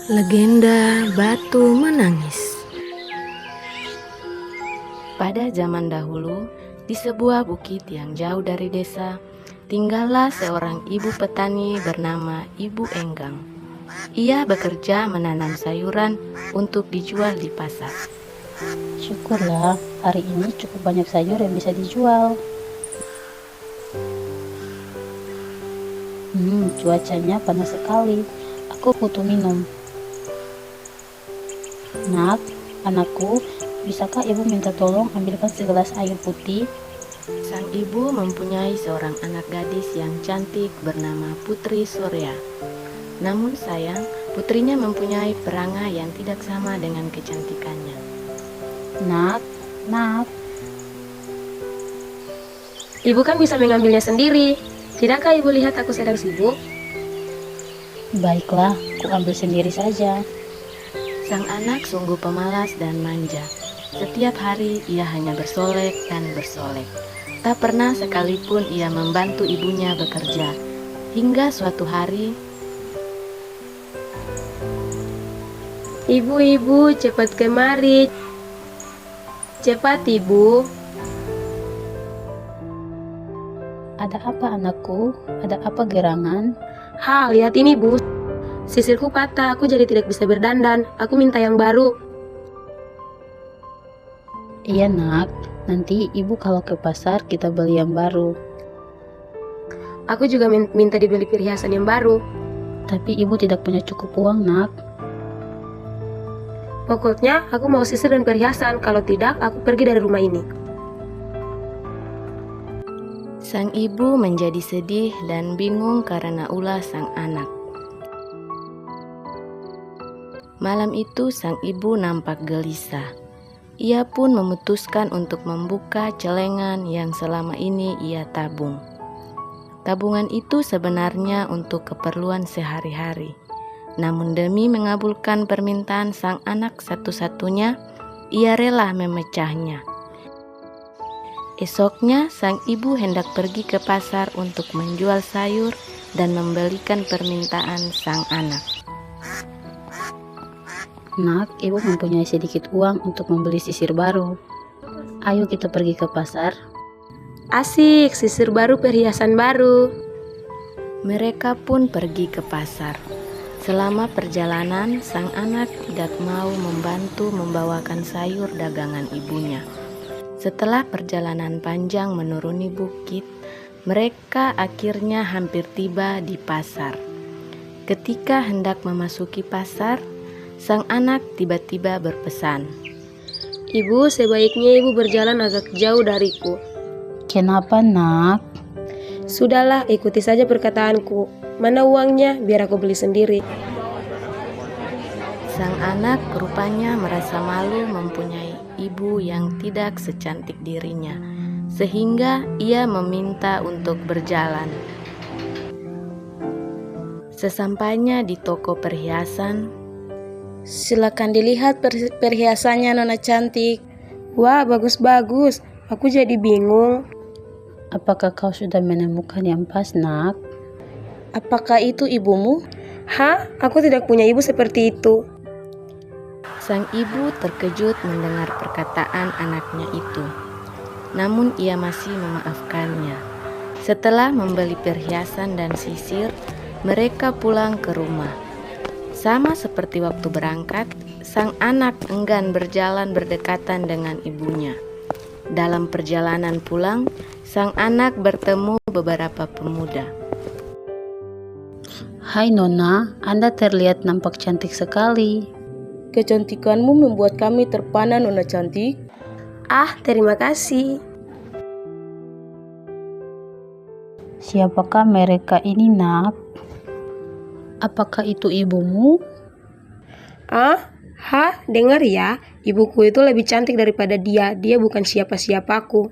Legenda Batu Menangis. Pada zaman dahulu, di sebuah bukit yang jauh dari desa, tinggallah seorang ibu petani bernama Ibu Enggang. Ia bekerja menanam sayuran untuk dijual di pasar. Syukurlah, hari ini cukup banyak sayur yang bisa dijual. Cuacanya panas sekali. Aku butuh minum. Nak, anakku, bisakah ibu minta tolong ambilkan segelas air putih? Sang ibu mempunyai seorang anak gadis yang cantik bernama Putri Surya. Namun sayang, putrinya mempunyai perangai yang tidak sama dengan kecantikannya. Nak. Ibu kan bisa mengambilnya sendiri. Tidakkah ibu lihat aku sedang sibuk? Baiklah, ku ambil sendiri saja. Sang anak sungguh pemalas dan manja. Setiap hari ia hanya bersolek dan bersolek. Tak pernah sekalipun ia membantu ibunya bekerja. Hingga suatu hari, Ibu, cepat kemari. Cepat, ibu. Ada apa anakku? Ada apa gerangan? Lihat ini, Bu. Sisirku patah, aku jadi tidak bisa berdandan. Aku minta yang baru. Iya nak, nanti ibu kalau ke pasar kita beli yang baru. Aku juga minta dibeli perhiasan yang baru. Tapi ibu tidak punya cukup uang nak. Pokoknya aku mau sisir dan perhiasan. Kalau tidak, aku pergi dari rumah ini. sang ibu menjadi sedih dan bingung karena ulah sang anak. Malam itu sang ibu nampak gelisah. Ia pun memutuskan untuk membuka celengan yang selama ini ia tabung. Tabungan itu sebenarnya untuk keperluan sehari-hari. Namun demi mengabulkan permintaan sang anak satu-satunya, ia rela memecahnya. Esoknya sang ibu hendak pergi ke pasar untuk menjual sayur dan membelikan permintaan sang anak. Nak, ibu mempunyai sedikit uang untuk membeli sisir baru. Ayo kita pergi ke pasar. Asik, sisir baru, perhiasan baru. Mereka pun pergi ke pasar. Selama perjalanan, sang anak tidak mau membantu membawakan sayur dagangan ibunya. Setelah perjalanan panjang menuruni bukit, mereka akhirnya hampir tiba di pasar. Ketika hendak memasuki pasar, sang anak tiba-tiba berpesan, Ibu, sebaiknya ibu berjalan agak jauh dariku. Kenapa nak? Sudahlah, ikuti saja perkataanku. Mana uangnya? Biar aku beli sendiri. Sang anak rupanya merasa malu mempunyai ibu yang tidak secantik dirinya, sehingga ia meminta untuk berjalan. Sesampainya di toko perhiasan, Silakan dilihat perhiasannya, Nona cantik. Wah, bagus-bagus. Aku jadi bingung. Apakah kau sudah menemukan yang pas nak? Apakah itu ibumu? Aku tidak punya ibu seperti itu. sang ibu terkejut mendengar perkataan anaknya itu. Namun ia masih memaafkannya. Setelah membeli perhiasan dan sisir, mereka pulang ke rumah. Sama seperti waktu berangkat, sang anak enggan berjalan berdekatan dengan ibunya. Dalam perjalanan pulang, sang anak bertemu beberapa pemuda. Hai Nona, Anda terlihat nampak cantik sekali. Kecantikanmu membuat kami terpana, Nona cantik. Terima kasih. Siapakah mereka ini nak? Apakah itu ibumu? Dengar ya, ibuku itu lebih cantik daripada dia. Dia bukan siapa-siapaku.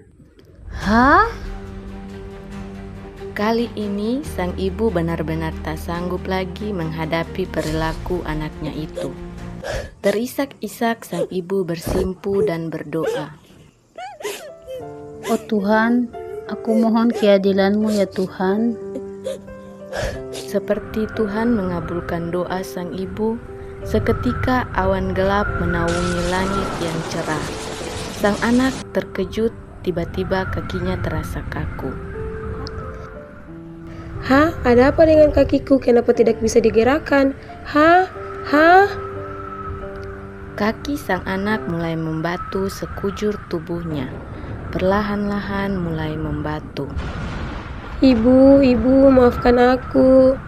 Kali ini sang ibu benar-benar tak sanggup lagi menghadapi perilaku anaknya itu. Terisak-isak sang ibu bersimpu dan berdoa. Oh Tuhan, aku mohon keadilan-Mu ya Tuhan. Seperti Tuhan mengabulkan doa sang ibu, Seketika awan gelap menaungi langit yang cerah. Sang anak terkejut, tiba-tiba kakinya terasa kaku. Hah? Ada apa dengan kakiku? Kenapa tidak bisa digerakkan? Hah? Hah? Kaki sang anak mulai membatu sekujur tubuhnya. Perlahan-lahan mulai membatu. Ibu, maafkan aku.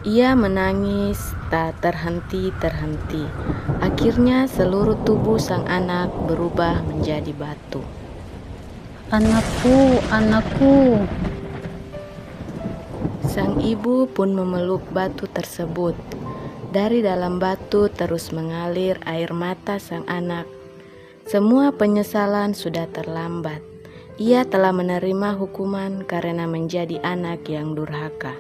Ia menangis tak terhenti-terhenti. Akhirnya seluruh tubuh sang anak berubah menjadi batu. Anakku, anakku. Sang ibu pun memeluk batu tersebut. Dari dalam batu terus mengalir air mata sang anak. Semua penyesalan sudah terlambat. Ia telah menerima hukuman karena menjadi anak yang durhaka.